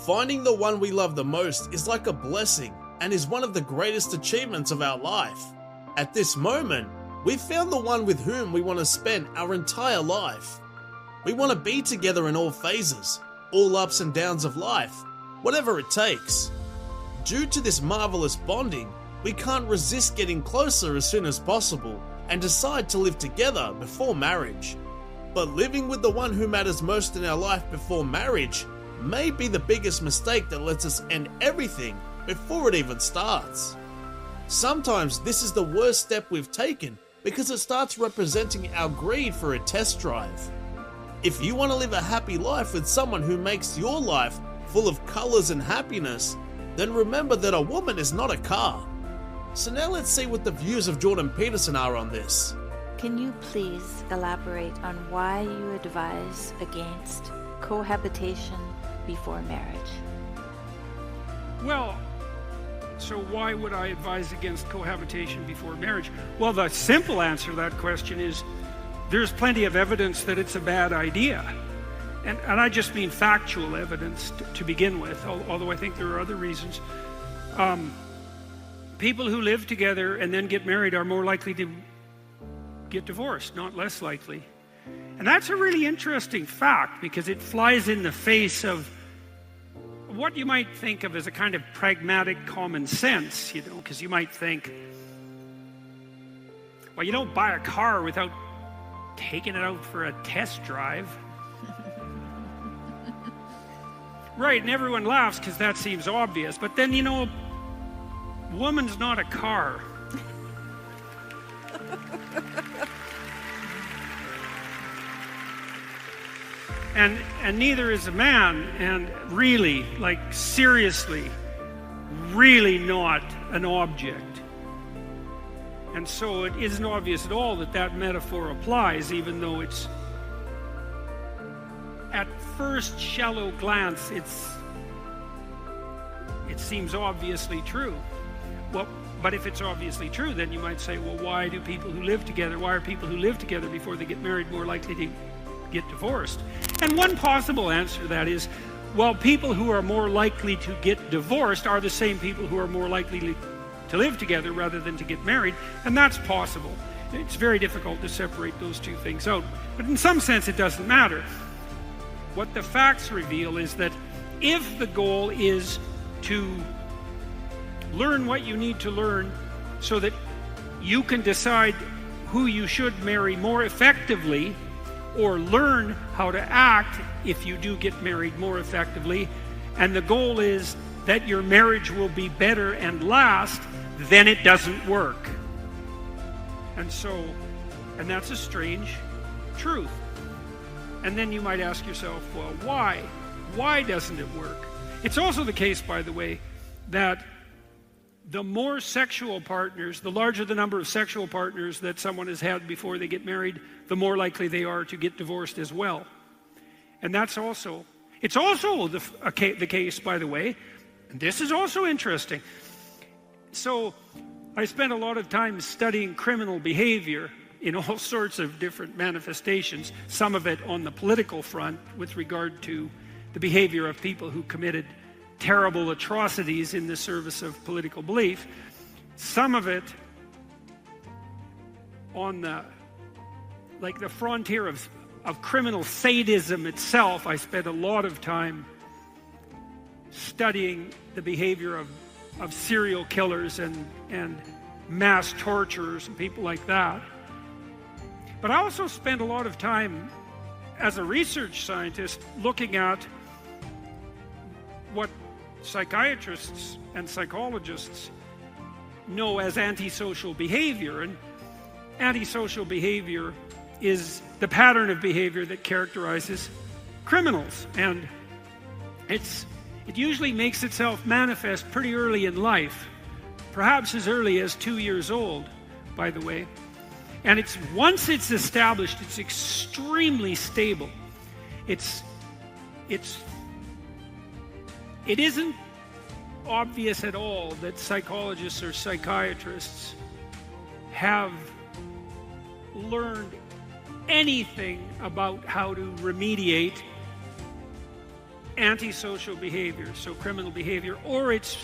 Finding the one we love the most is like a blessing and is one of the greatest achievements of our life. At this moment, we've found the one with whom we want to spend our entire life. We want to be together in all phases, all ups and downs of life, whatever it takes. Due to this marvelous bonding, we can't resist getting closer as soon as possible and decide to live together before marriage. But living with the one who matters most in our life before marriage may be the biggest mistake that lets us end everything before it even starts. Sometimes this is the worst step we've taken because it starts representing our greed for a test drive. If you want to live a happy life with someone who makes your life full of colors and happiness, then remember that a woman is not a car. So now let's see what the views of Jordan Peterson are on this. Can you please elaborate on why you advise against cohabitation before marriage? Well, so why would I advise against cohabitation before marriage? Well, the simple answer to that question is there's plenty of evidence that it's a bad idea. And I just mean factual evidence to begin with, although I think there are other reasons. People who live together and then get married are more likely to get divorced, not less likely. And that's a really interesting fact because it flies in the face of what you might think of as a kind of pragmatic common sense, because you might think, well, you don't buy a car without taking it out for a test drive. Right, and everyone laughs because that seems obvious, but then, woman's not a car. And neither is a man, and really, seriously, really not an object. And so it isn't obvious at all that metaphor applies, even though it's, at first shallow glance, it seems obviously true. Well, but if it's obviously true, then you might say, well, why are people who live together before they get married more likely to get divorced? And one possible answer to that is, well, people who are more likely to get divorced are the same people who are more likely to live together rather than to get married, and that's possible. It's very difficult to separate those two things out, but in some sense it doesn't matter. What the facts reveal is that if the goal is to learn what you need to learn so that you can decide who you should marry more effectively, or learn how to act if you do get married more effectively, and the goal is that your marriage will be better and last, then it doesn't work. And that's a strange truth. And then you might ask yourself, well, why? Why doesn't it work? It's also the case, by the way, that the more sexual partners, the larger the number of sexual partners that someone has had before they get married, the more likely they are to get divorced as well. And it's also the case, by the way, and this is also interesting. So I spent a lot of time studying criminal behavior in all sorts of different manifestations, some of it on the political front with regard to the behavior of people who committed terrible atrocities in the service of political belief, some of it on the frontier of criminal sadism itself. I spent a lot of time studying the behavior of serial killers and mass torturers and people like that. But I also spent a lot of time as a research scientist looking at what psychiatrists and psychologists know as antisocial behavior. And antisocial behavior is the pattern of behavior that characterizes criminals. And it usually makes itself manifest pretty early in life, perhaps as early as 2 years old, by the way. And once it's established, it's extremely stable. It isn't obvious at all that psychologists or psychiatrists have learned anything about how to remediate antisocial behavior, so criminal behavior, or its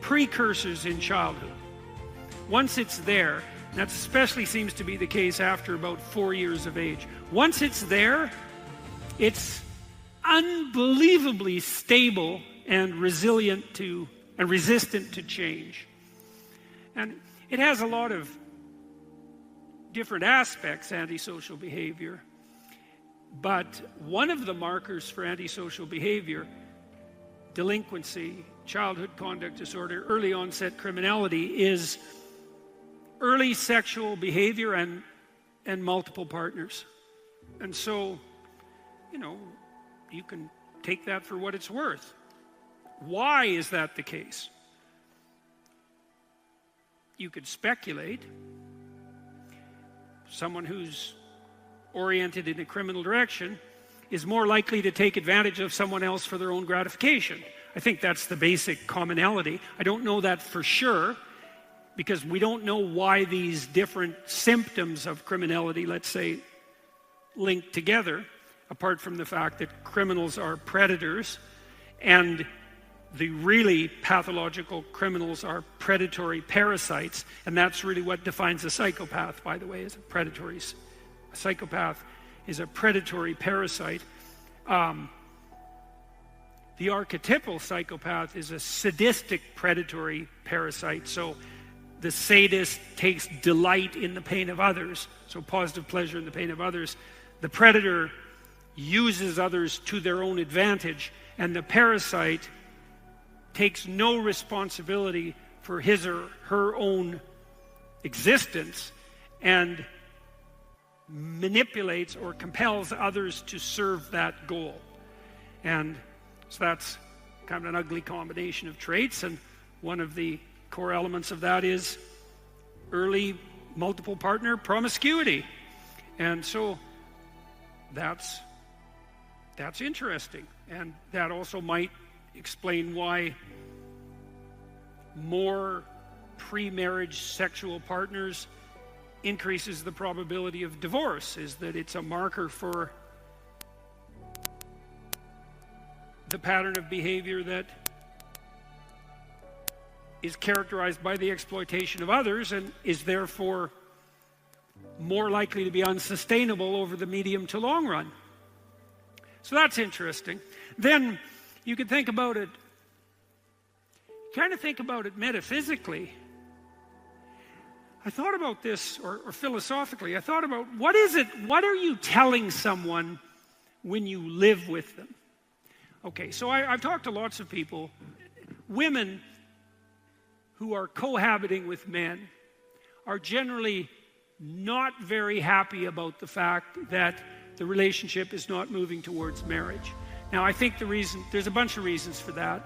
precursors in childhood. Once it's there, and that especially seems to be the case after about 4 years of age. Once it's there, it's unbelievably stable and resilient to and resistant to change. And it has a lot of different aspects, antisocial behavior. But one of the markers for antisocial behavior, delinquency, childhood conduct disorder, early onset criminality, is early sexual behavior and multiple partners. And so, you can take that for what it's worth. Why is that the case? You could speculate. Someone who's oriented in a criminal direction is more likely to take advantage of someone else for their own gratification. I think that's the basic commonality. I don't know that for sure, because we don't know why these different symptoms of criminality, let's say, link together, apart from the fact that criminals are predators and the really pathological criminals are predatory parasites, and that's really what defines a psychopath, by the way, is a psychopath is a predatory parasite. The archetypal psychopath is a sadistic predatory parasite, so the sadist takes delight in the pain of others, so positive pleasure in the pain of others. The predator uses others to their own advantage, and the parasite takes no responsibility for his or her own existence and manipulates or compels others to serve that goal. And so that's kind of an ugly combination of traits, and one of the core elements of that is early multiple partner promiscuity. And so that's interesting, and that also might explain why more pre-marriage sexual partners increases the probability of divorce, is that it's a marker for the pattern of behavior that is characterized by the exploitation of others and is therefore more likely to be unsustainable over the medium to long run. So that's interesting. Then you can think about it, metaphysically. I thought about this, or philosophically, I thought about what are you telling someone when you live with them? Okay, so I've talked to lots of people, women who are cohabiting with men are generally not very happy about the fact that the relationship is not moving towards marriage. Now, I think there's a bunch of reasons for that.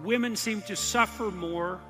Women seem to suffer more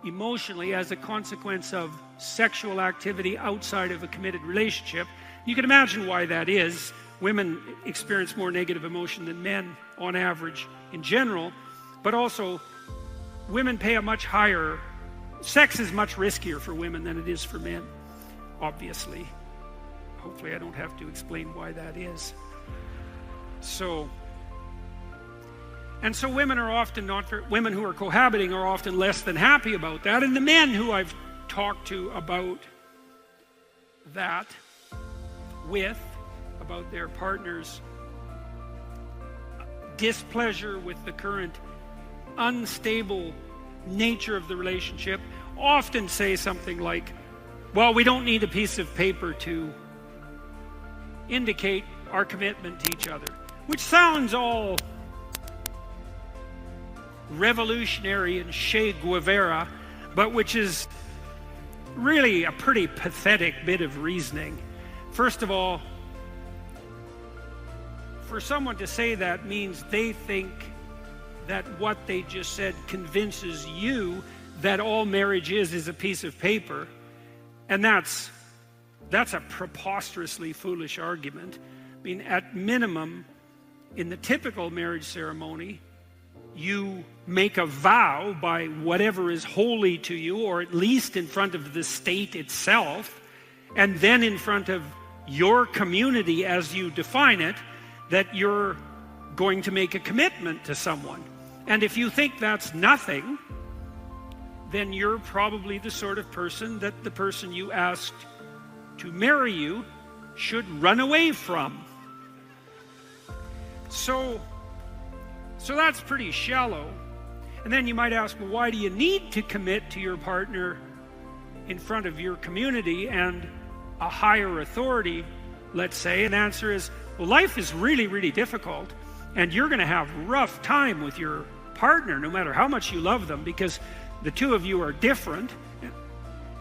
emotionally as a consequence of sexual activity outside of a committed relationship. You can imagine why that is. Women experience more negative emotion than men on average in general, but also women pay a much higher, sex is much riskier for women than it is for men, obviously. Hopefully I don't have to explain why that is. So women who are cohabiting are often less than happy about that. And the men who I've talked to about that about their partner's displeasure with the current unstable nature of the relationship, often say something like, well, we don't need a piece of paper to indicate our commitment to each other, which sounds all revolutionary and Che Guevara, but which is really a pretty pathetic bit of reasoning. First of all, for someone to say that means they think that what they just said convinces you that all marriage is a piece of paper, and that's a preposterously foolish argument. I mean, at minimum, in the typical marriage ceremony, you make a vow by whatever is holy to you, or at least in front of the state itself, and then in front of your community as you define it, that you're going to make a commitment to someone. And if you think that's nothing, then you're probably the sort of person that the person you asked to marry you should run away from. So that's pretty shallow. And then you might ask, well, why do you need to commit to your partner in front of your community and a higher authority, let's say? And the answer is, well, life is really, really difficult, and you're going to have a rough time with your partner no matter how much you love them, because the two of you are different,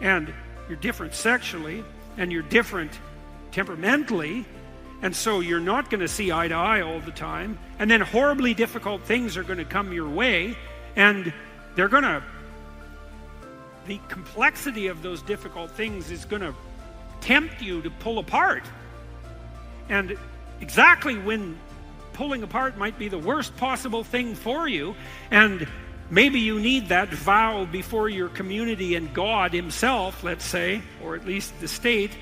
and you're different sexually, and you're different temperamentally, and so you're not going to see eye to eye all the time, and then horribly difficult things are going to come your way, and the complexity of those difficult things is going to tempt you to pull apart. And exactly when pulling apart might be the worst possible thing for you, and maybe you need that vow before your community and God himself, let's say, or at least the state,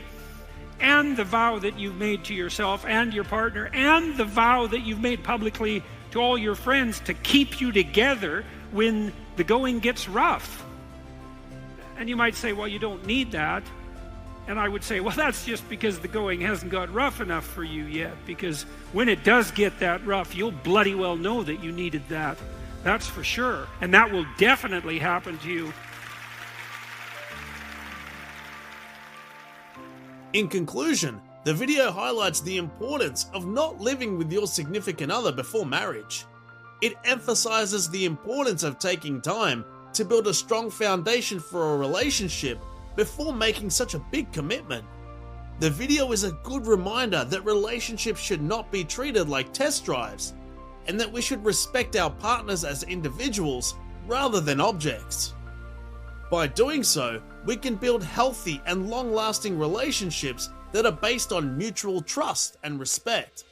and the vow that you've made to yourself and your partner, and the vow that you've made publicly to all your friends to keep you together when the going gets rough. And you might say, well, you don't need that. And I would say, well, that's just because the going hasn't got rough enough for you yet, because when it does get that rough, you'll bloody well know that you needed that. That's for sure. And that will definitely happen to you. In conclusion, the video highlights the importance of not living with your significant other before marriage. It emphasizes the importance of taking time to build a strong foundation for a relationship before making such a big commitment. The video is a good reminder that relationships should not be treated like test drives, and that we should respect our partners as individuals rather than objects. By doing so, we can build healthy and long-lasting relationships that are based on mutual trust and respect.